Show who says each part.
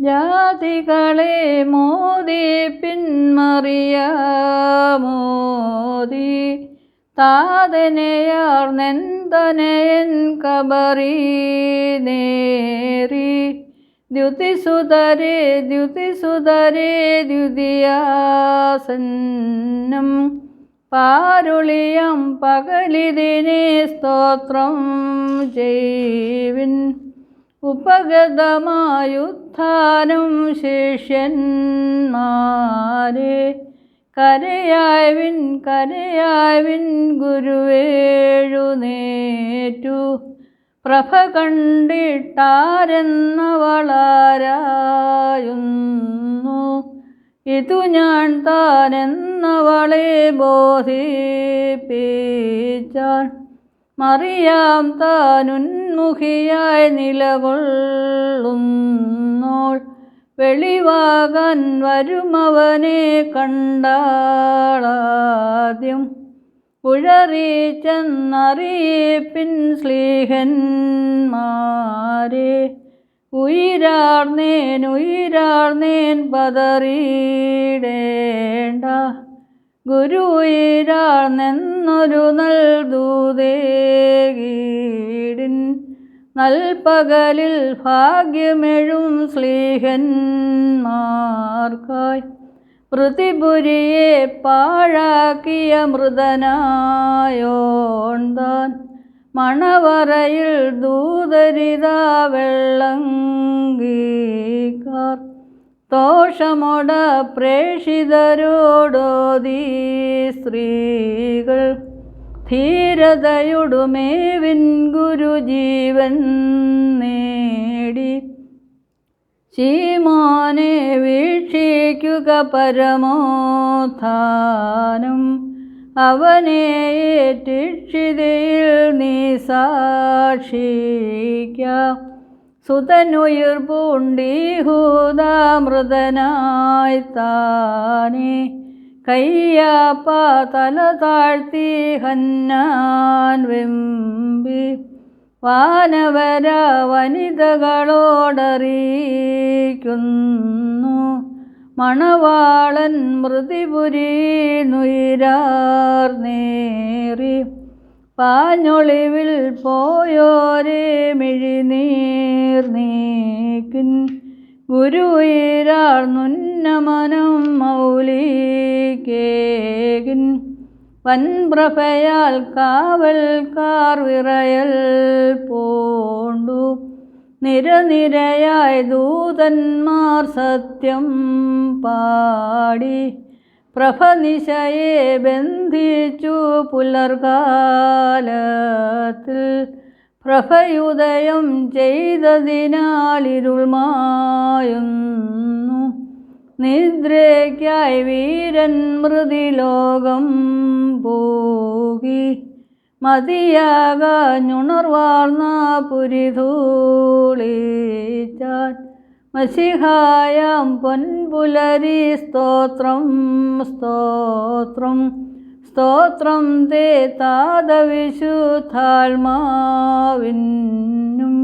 Speaker 1: ജാതികളെ മോദി പിന്മറിയാമോദി താതനെയാർന്നെന്തനയൻ കബറി നേറി ദ്യുതിസുതരേ ദ്യുതിയാസന്നം പാരുളിയം പകലിതിനെ സ്തോത്രം ചെയ്വിൻ ഉപഗതമായുത്ഥാനം ശിഷ്യന്മാരെ കരയായവിൻ ഗുരുവേഴുന്നേറ്റു പ്രഭ കണ്ടിട്ടാരെന്നവളാരായുന്നു ഇതു ഞാൻ താനെന്നവളെ ബോധിപ്പിച്ചാൻ മറിയാം താനുന്മുഖിയായി നിലകൊള്ളുന്നോൾ വെളിവാകാൻ വരുമവനെ കണ്ടാളാദ്യം ഉഴറിച്ചെന്നറിയിപ്പിൻ ശ്ലീഹന്മാരെ ഉയിരാർന്നേൻ പതറിയിടേണ്ട ഗുരു ഉയിരാർന്നെന്നൊരു നൽദൂതേകീടിൻ നൽപകലിൽ ഭാഗ്യമെഴും ശ്ലീഹന്മാർക്കായി പ്രതിപുരിയെ പാഴാക്കിയ മൃതനായോൺതാൻ മണവറയിൽ ദൂതരിതാ വെള്ളങ്കീക്കാർ ദോഷമൊട പ്രേഷിതരോടോദീ സ്ത്രീകൾ ധീരതയുടുമേവിൻ ഗുരുജീവൻ നേടി ശീമോനെ വീക്ഷിക്കുക പരമോത്ഥാനം അവനെ ഏറ്റിക്ഷിതയിൽ നീ സാക്ഷിക്ക സുതനുയിർപ്പൂണ്ടീഹൂതാമൃതനായി താനെ കയ്യാപ്പ തല താഴ്ത്തി ഹന്നാൻ വെമ്പി വാനവര വനിതകളോടറിയിക്കുന്നു മണവാളൻ മൃതിപുരി നുയിരാർന്നേറി പാഞ്ഞൊളിവിൽ പോയോരേ മിഴിനീർ നീക്കിൻ ഗുരു ഉയിരാർന്നുന്നമനം മൗലികേകിൻ വൻപ്രഭയാൽ കാവൽക്കാർ വിറയൽ പൂണ്ടു നിരനിരയായി ദൂതന്മാർ സത്യം പാടി പ്രഭനിശയെ ബന്ധിച്ചു പുലർകാലത്തിൽ പ്രഭയുദയം ചെയ്തതിനാലിരുൾ മായുന്നു നിദ്രയ്ക്കായി വീരൻ മൃതിലോകം പോകി മതിയാകാഞ്ഞുണർവാർന്ന പുരിധൂളിച്ചാൻ മസിഹായാം പൊൻപുലരി സ്തോത്രം സ്തോത്രം സ്തോത്രം തേ താതവിശുദ്ധാത്മാവിനും